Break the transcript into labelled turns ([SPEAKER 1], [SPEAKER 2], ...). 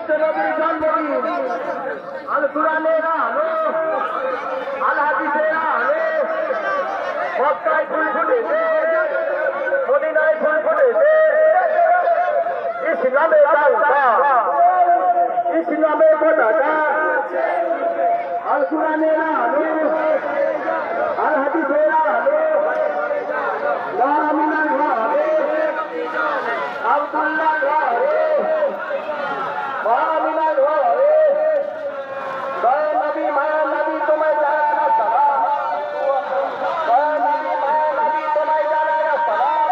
[SPEAKER 1] বিশ্বনবীর জন্মদিন আল কুরআনের আলো আল হাদিসের আলো মক্কায় ফুল ফুটেছে মদিনায় ফুল ফুটেছে ইসলামের বার্তা ইসলামের পতাকা আল কুরআনের আলো আল হাদিসের আলো আমিনার ঘরে আব্দুল্লাহ ঘরে আমিনার ঘরে দয়া নবী মায়া নবী তোমায় জানায় না সালাম দয়া নবী মায়া নবী তোমায় জানায় না সালাম